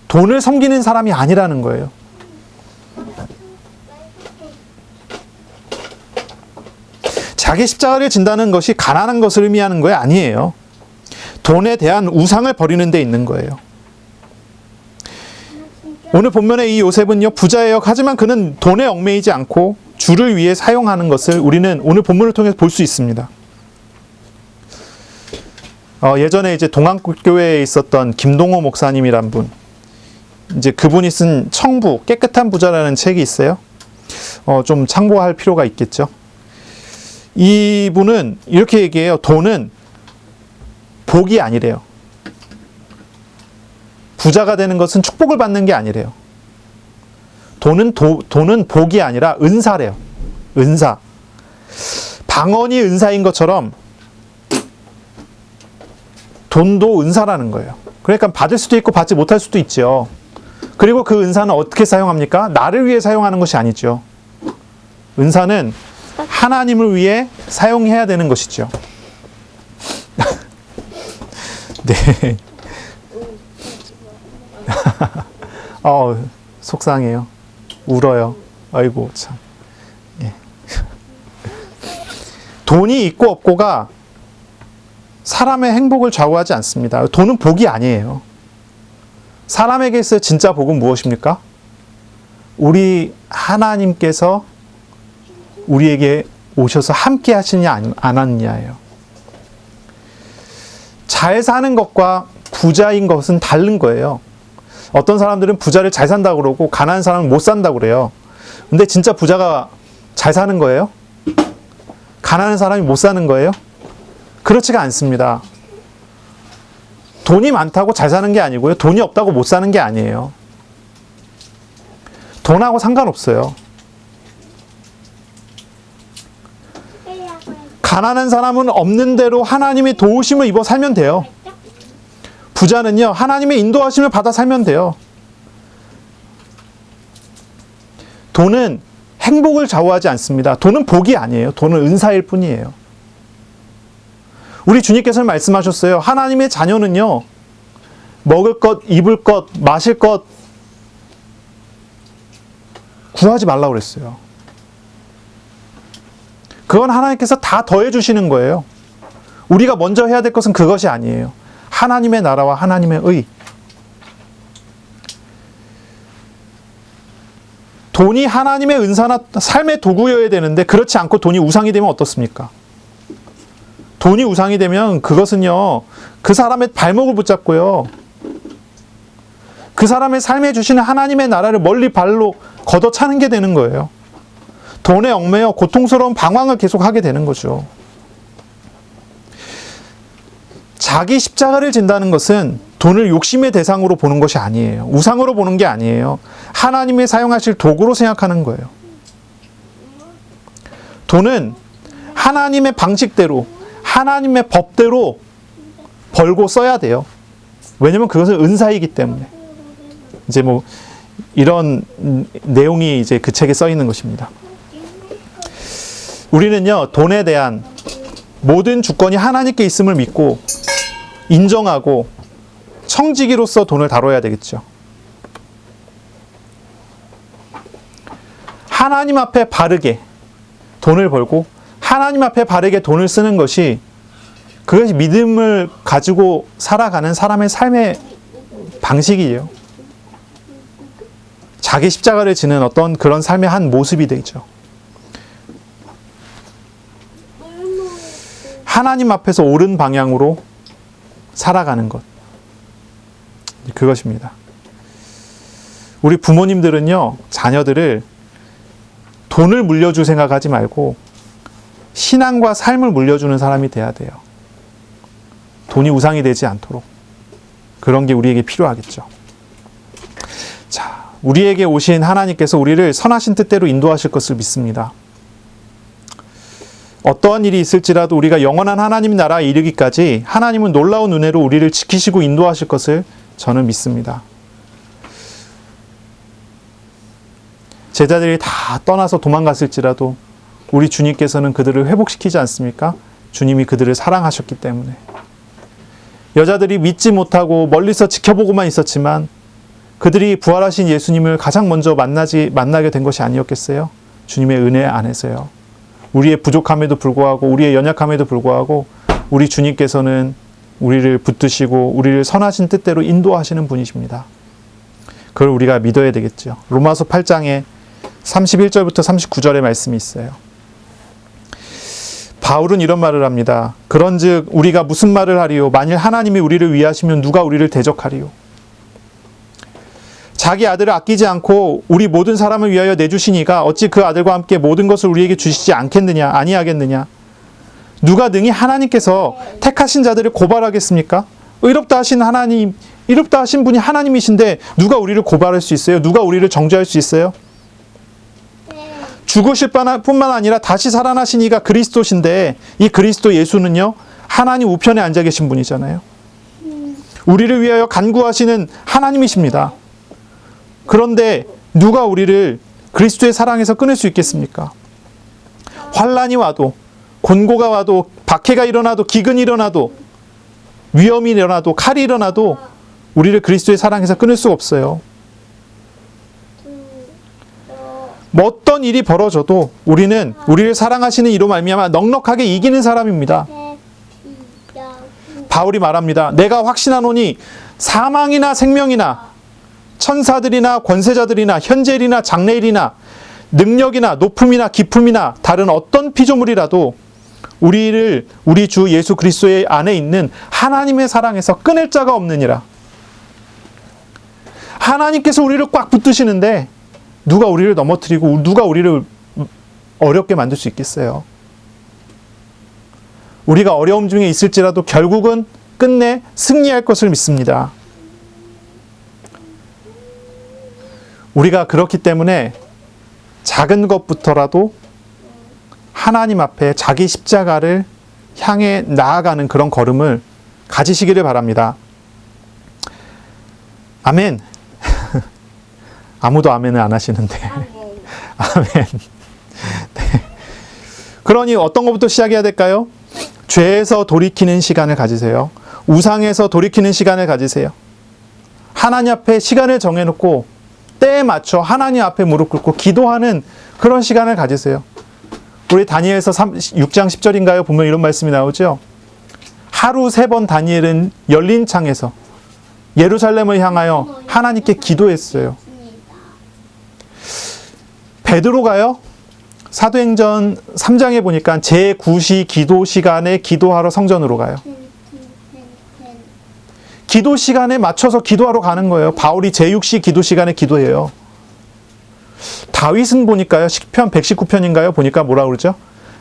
[SPEAKER 1] 돈을 섬기는 사람이 아니라는 거예요. 자기 십자가를 진다는 것이 가난한 것을 의미하는 거 아니에요. 돈에 대한 우상을 버리는 데 있는 거예요. 오늘 본문의 이 요셉은요, 부자예요. 하지만 그는 돈에 얽매이지 않고 주를 위해 사용하는 것을 우리는 오늘 본문을 통해서 볼 수 있습니다. 예전에 이제 동안교회에 있었던 김동호 목사님이란 분, 이제 그분이 쓴 청부, 깨끗한 부자라는 책이 있어요. 좀 참고할 필요가 있겠죠. 이분은 이렇게 얘기해요. 돈은 복이 아니래요. 부자가 되는 것은 축복을 받는 게 아니래요. 돈은 복이 아니라 은사래요. 은사. 방언이 은사인 것처럼 돈도 은사라는 거예요. 그러니까 받을 수도 있고 받지 못할 수도 있죠. 그리고 그 은사는 어떻게 사용합니까? 나를 위해 사용하는 것이 아니죠. 은사는 하나님을 위해 사용해야 되는 것이죠. 네. 속상해요. 울어요. 아이고 참. 예. 돈이 있고 없고가 사람의 행복을 좌우하지 않습니다. 돈은 복이 아니에요. 사람에게 있어야 진짜 복은 무엇입니까? 우리 하나님께서 우리에게 오셔서 함께 하시느냐 안 하느냐예요. 잘 사는 것과 부자인 것은 다른 거예요. 어떤 사람들은 부자를 잘 산다고 그러고 가난한 사람은 못 산다고 그래요. 근데 진짜 부자가 잘 사는 거예요? 가난한 사람이 못 사는 거예요? 그렇지가 않습니다. 돈이 많다고 잘 사는 게 아니고요, 돈이 없다고 못 사는 게 아니에요. 돈하고 상관없어요. 가난한 사람은 없는 대로 하나님의 도우심을 입어 살면 돼요. 부자는요, 하나님의 인도하심을 받아 살면 돼요. 돈은 행복을 좌우하지 않습니다. 돈은 복이 아니에요. 돈은 은사일 뿐이에요. 우리 주님께서는 말씀하셨어요. 하나님의 자녀는요, 먹을 것, 입을 것, 마실 것, 구하지 말라고 그랬어요. 그건 하나님께서 다 더해 주시는 거예요. 우리가 먼저 해야 될 것은 그것이 아니에요. 하나님의 나라와 하나님의 의. 돈이 하나님의 은사나 삶의 도구여야 되는데 그렇지 않고 돈이 우상이 되면 어떻습니까? 돈이 우상이 되면 그것은요, 그 사람의 발목을 붙잡고요, 그 사람의 삶에 주시는 하나님의 나라를 멀리 발로 걷어차는 게 되는 거예요. 돈에 얽매여 고통스러운 방황을 계속하게 되는 거죠. 자기 십자가를 진다는 것은 돈을 욕심의 대상으로 보는 것이 아니에요. 우상으로 보는 게 아니에요. 하나님이 사용하실 도구로 생각하는 거예요. 돈은 하나님의 방식대로, 하나님의 법대로 벌고 써야 돼요. 왜냐면 그것은 은사이기 때문에. 이제 뭐 이런 내용이 이제 그 책에 써 있는 것입니다. 우리는요, 돈에 대한 모든 주권이 하나님께 있음을 믿고 인정하고 청지기로서 돈을 다뤄야 되겠죠. 하나님 앞에 바르게 돈을 벌고 하나님 앞에 바르게 돈을 쓰는 것이, 그것이 믿음을 가지고 살아가는 사람의 삶의 방식이에요. 자기 십자가를 지는 어떤 그런 삶의 한 모습이 되죠. 하나님 앞에서 옳은 방향으로 살아가는 것. 그것입니다. 우리 부모님들은요, 자녀들을 돈을 물려줄 생각하지 말고 신앙과 삶을 물려주는 사람이 돼야 돼요. 돈이 우상이 되지 않도록. 그런 게 우리에게 필요하겠죠. 자, 우리에게 오신 하나님께서 우리를 선하신 뜻대로 인도하실 것을 믿습니다. 어떠한 일이 있을지라도 우리가 영원한 하나님 나라에 이르기까지 하나님은 놀라운 은혜로 우리를 지키시고 인도하실 것을 저는 믿습니다. 제자들이 다 떠나서 도망갔을지라도 우리 주님께서는 그들을 회복시키지 않습니까? 주님이 그들을 사랑하셨기 때문에. 여자들이 믿지 못하고 멀리서 지켜보고만 있었지만 그들이 부활하신 예수님을 가장 먼저 만나게 된 것이 아니었겠어요? 주님의 은혜 안에서요. 우리의 부족함에도 불구하고, 우리의 연약함에도 불구하고 우리 주님께서는 우리를 붙드시고 우리를 선하신 뜻대로 인도하시는 분이십니다. 그걸 우리가 믿어야 되겠죠. 로마서 8장에 31절부터 39절의 말씀이 있어요. 바울은 이런 말을 합니다. 그런즉 우리가 무슨 말을 하리요? 만일 하나님이 우리를 위하시면 누가 우리를 대적하리요? 자기 아들을 아끼지 않고 우리 모든 사람을 위하여 내주시니가 어찌 그 아들과 함께 모든 것을 우리에게 주시지 않겠느냐? 아니하겠느냐? 누가 능히 하나님께서 택하신 자들을 고발하겠습니까? 의롭다 하신 하나님, 의롭다 하신 분이 하나님이신데 누가 우리를 고발할 수 있어요? 누가 우리를 정죄할 수 있어요? 죽으실 뿐만 아니라 다시 살아나신 이가 그리스도신데, 이 그리스도 예수는요, 하나님 우편에 앉아 계신 분이잖아요. 우리를 위하여 간구하시는 하나님이십니다. 그런데 누가 우리를 그리스도의 사랑에서 끊을 수 있겠습니까? 환난이 와도, 곤고가 와도, 박해가 일어나도, 기근이 일어나도, 위험이 일어나도, 칼이 일어나도 우리를 그리스도의 사랑에서 끊을 수 없어요. 뭐 어떤 일이 벌어져도 우리는 우리를 사랑하시는 이로 말미암아 넉넉하게 이기는 사람입니다. 바울이 말합니다. 내가 확신하노니 사망이나 생명이나 천사들이나 권세자들이나 현재일이나 장래일이나 능력이나 높음이나 깊음이나 다른 어떤 피조물이라도 우리를 우리 주 예수 그리스도의 안에 있는 하나님의 사랑에서 끊을 자가 없느니라. 하나님께서 우리를 꽉 붙드시는데 누가 우리를 넘어뜨리고 누가 우리를 어렵게 만들 수 있겠어요? 우리가 어려움 중에 있을지라도 결국은 끝내 승리할 것을 믿습니다. 우리가 그렇기 때문에 작은 것부터라도 하나님 앞에 자기 십자가를 향해 나아가는 그런 걸음을 가지시기를 바랍니다. 아멘. 아무도 아멘을 안 하시는데. 아멘. 네. 그러니 어떤 것부터 시작해야 될까요? 죄에서 돌이키는 시간을 가지세요. 우상에서 돌이키는 시간을 가지세요. 하나님 앞에 시간을 정해놓고 때에 맞춰 하나님 앞에 무릎 꿇고 기도하는 그런 시간을 가지세요. 우리 다니엘서 6장 10절인가요? 보면 이런 말씀이 나오죠. 하루 3번 다니엘은 열린 창에서 예루살렘을 향하여 하나님께 기도했어요. 베드로가요. 사도행전 3장에 보니까 제9시 기도 시간에 기도하러 성전으로 가요. 기도 시간에 맞춰서 기도하러 가는 거예요. 바울이 제6시 기도 시간에 기도해요. 다윗은 보니까요. 시편 119편인가요? 보니까 뭐라 그러죠?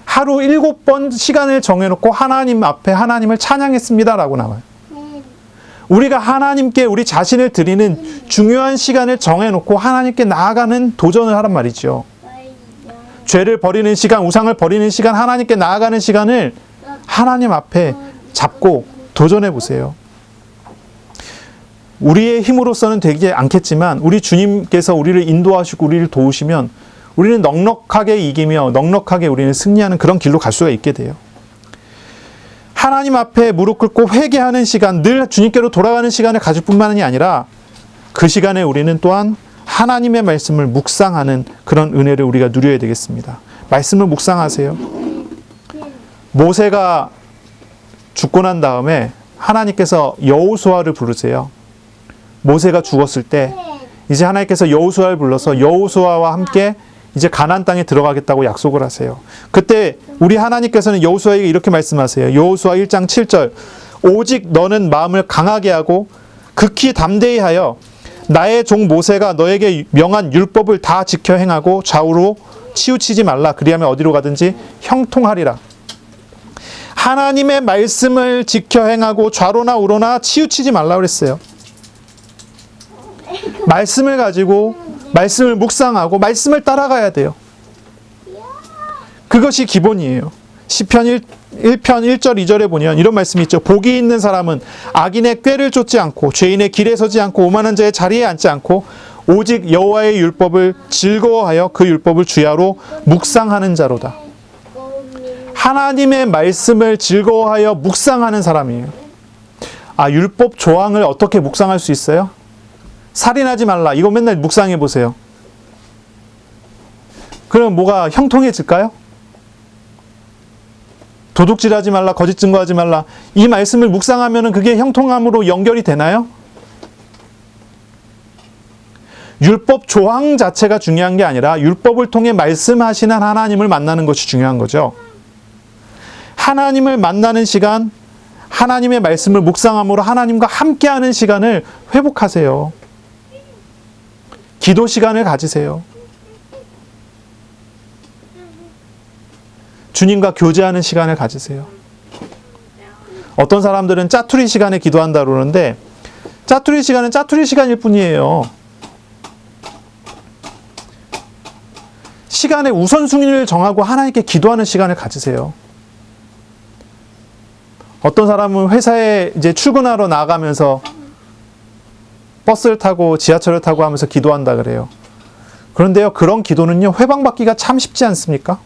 [SPEAKER 1] 하루 7번 시간을 정해놓고 하나님 앞에 하나님을 찬양했습니다. 라고 나와요. 우리가 하나님께 우리 자신을 드리는 중요한 시간을 정해놓고 하나님께 나아가는 도전을 하란 말이죠. 죄를 버리는 시간, 우상을 버리는 시간, 하나님께 나아가는 시간을 하나님 앞에 잡고 도전해 보세요. 우리의 힘으로서는 되지 않겠지만 우리 주님께서 우리를 인도하시고 우리를 도우시면 우리는 넉넉하게 이기며 넉넉하게 우리는 승리하는 그런 길로 갈 수가 있게 돼요. 하나님 앞에 무릎 꿇고 회개하는 시간, 늘 주님께로 돌아가는 시간을 가질 뿐만이 아니라 그 시간에 우리는 또한 하나님의 말씀을 묵상하는 그런 은혜를 우리가 누려야 되겠습니다. 말씀을 묵상하세요. 모세가 죽고 난 다음에 하나님께서 여호수아를 부르세요. 모세가 죽었을 때 이제 하나님께서 여호수아를 불러서 여호수아와 함께 이제 가나안 땅에 들어가겠다고 약속을 하세요. 그때 우리 하나님께서는 여호수아에게 이렇게 말씀하세요. 여호수아 1장 7절 오직 너는 마음을 강하게 하고 극히 담대히 하여 나의 종 모세가 너에게 명한 율법을 다 지켜 행하고 좌우로 치우치지 말라. 그리하면 어디로 가든지 형통하리라. 하나님의 말씀을 지켜 행하고 좌로나 우로나 치우치지 말라 그랬어요. 말씀을 가지고 말씀을 묵상하고 말씀을 따라가야 돼요. 그것이 기본이에요. 시편 1편 1절 2절에 보면 이런 말씀이 있죠. 복이 있는 사람은 악인의 꾀를 쫓지 않고 죄인의 길에 서지 않고 오만한 자의 자리에 앉지 않고 오직 여호와의 율법을 즐거워하여 그 율법을 주야로 묵상하는 자로다. 하나님의 말씀을 즐거워하여 묵상하는 사람이에요. 아, 율법 조항을 어떻게 묵상할 수 있어요? 살인하지 말라. 이거 맨날 묵상해 보세요. 그럼 뭐가 형통해질까요? 도둑질하지 말라, 거짓 증거하지 말라. 이 말씀을 묵상하면 그게 형통함으로 연결이 되나요? 율법 조항 자체가 중요한 게 아니라 율법을 통해 말씀하시는 하나님을 만나는 것이 중요한 거죠. 하나님을 만나는 시간, 하나님의 말씀을 묵상함으로 하나님과 함께하는 시간을 회복하세요. 기도 시간을 가지세요. 주님과 교제하는 시간을 가지세요. 어떤 사람들은 짜투리 시간에 기도한다 그러는데 짜투리 시간은 짜투리 시간일 뿐이에요. 시간의 우선순위를 정하고 하나님께 기도하는 시간을 가지세요. 어떤 사람은 회사에 이제 출근하러 나가면서 버스를 타고 지하철을 타고 하면서 기도한다 그래요. 그런데요, 그런 기도는요, 회방받기가 참 쉽지 않습니까?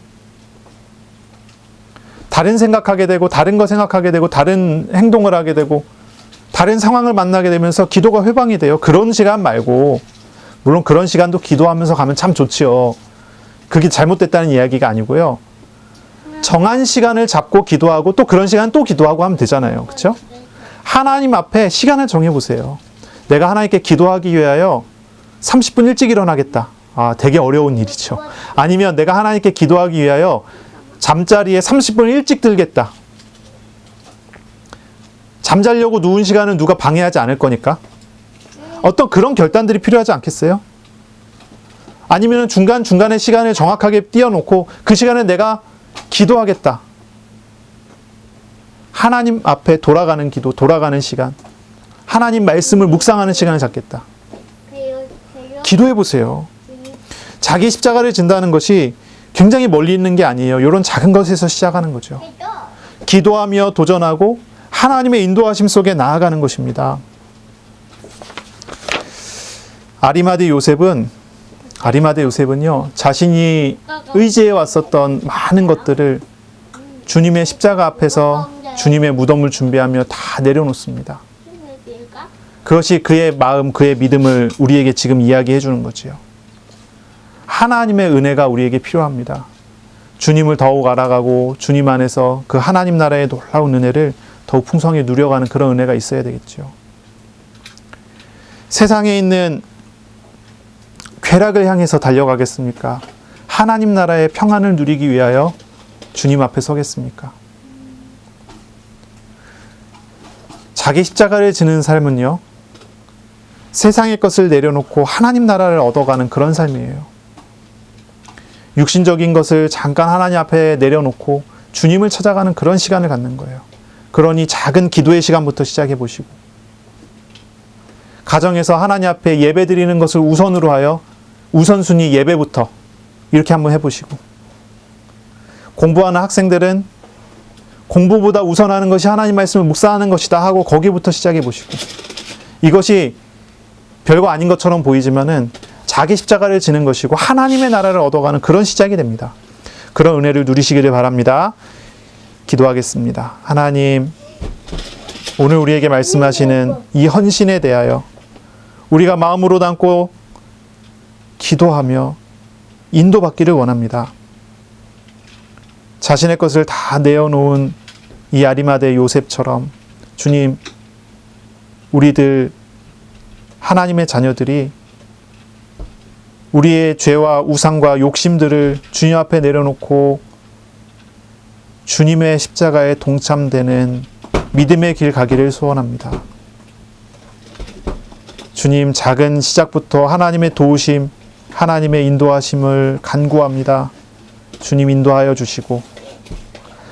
[SPEAKER 1] 다른 생각하게 되고, 다른 거 생각하게 되고, 다른 행동을 하게 되고, 다른 상황을 만나게 되면서 기도가 회방이 돼요. 그런 시간 말고, 물론 그런 시간도 기도하면서 가면 참 좋지요. 그게 잘못됐다는 이야기가 아니고요. 정한 시간을 잡고 기도하고 또 그런 시간 또 기도하고 하면 되잖아요. 그렇죠? 하나님 앞에 시간을 정해보세요. 내가 하나님께 기도하기 위하여 30분 일찍 일어나겠다. 아, 되게 어려운 일이죠. 아니면 내가 하나님께 기도하기 위하여 잠자리에 30분 일찍 들겠다. 잠자려고 누운 시간은 누가 방해하지 않을 거니까. 어떤 그런 결단들이 필요하지 않겠어요? 아니면 중간중간에 시간을 정확하게 띄워놓고 그 시간에 내가 기도하겠다. 하나님 앞에 돌아가는 기도, 돌아가는 시간. 하나님 말씀을 묵상하는 시간을 갖겠다. 기도해 보세요. 자기 십자가를 진다는 것이 굉장히 멀리 있는 게 아니에요. 이런 작은 것에서 시작하는 거죠. 기도하며 도전하고 하나님의 인도하심 속에 나아가는 것입니다. 아리마대 요셉은요, 자신이 의지해 왔었던 많은 것들을 주님의 십자가 앞에서 주님의 무덤을 준비하며 다 내려놓습니다. 그것이 그의 마음, 그의 믿음을 우리에게 지금 이야기해 주는 거지요. 하나님의 은혜가 우리에게 필요합니다. 주님을 더욱 알아가고 주님 안에서 그 하나님 나라의 놀라운 은혜를 더욱 풍성히 누려가는 그런 은혜가 있어야 되겠죠. 세상에 있는 쾌락을 향해서 달려가겠습니까? 하나님 나라의 평안을 누리기 위하여 주님 앞에 서겠습니까? 자기 십자가를 지는 삶은요, 세상의 것을 내려놓고 하나님 나라를 얻어가는 그런 삶이에요. 육신적인 것을 잠깐 하나님 앞에 내려놓고 주님을 찾아가는 그런 시간을 갖는 거예요. 그러니 작은 기도의 시간부터 시작해 보시고, 가정에서 하나님 앞에 예배 드리는 것을 우선으로 하여 우선순위 예배부터 이렇게 한번 해보시고, 공부하는 학생들은 공부보다 우선하는 것이 하나님 말씀을 묵상하는 것이다 하고 거기부터 시작해 보시고, 이것이 별거 아닌 것처럼 보이지만은 자기 십자가를 지는 것이고 하나님의 나라를 얻어가는 그런 시작이 됩니다. 그런 은혜를 누리시기를 바랍니다. 기도하겠습니다. 하나님, 오늘 우리에게 말씀하시는 이 헌신에 대하여 우리가 마음으로 담고 기도하며 인도받기를 원합니다. 자신의 것을 다 내어놓은 이 아리마대 요셉처럼 주님, 우리들 하나님의 자녀들이 우리의 죄와 우상과 욕심들을 주님 앞에 내려놓고 주님의 십자가에 동참되는 믿음의 길 가기를 소원합니다. 주님, 작은 시작부터 하나님의 도우심, 하나님의 인도하심을 간구합니다. 주님 인도하여 주시고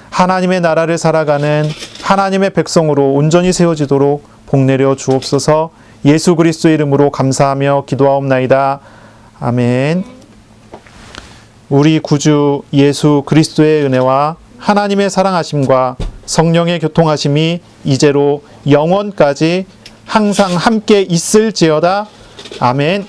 [SPEAKER 1] 하나님의 나라를 살아가는 하나님의 백성으로 온전히 세워지도록 복내려 주옵소서. 예수 그리스도의 이름으로 감사하며 기도하옵나이다. 아멘. 우리 구주 예수 그리스도의 은혜와 하나님의 사랑하심과 성령의 교통하심이 이제로 영원까지 항상 함께 있을지어다. 아멘.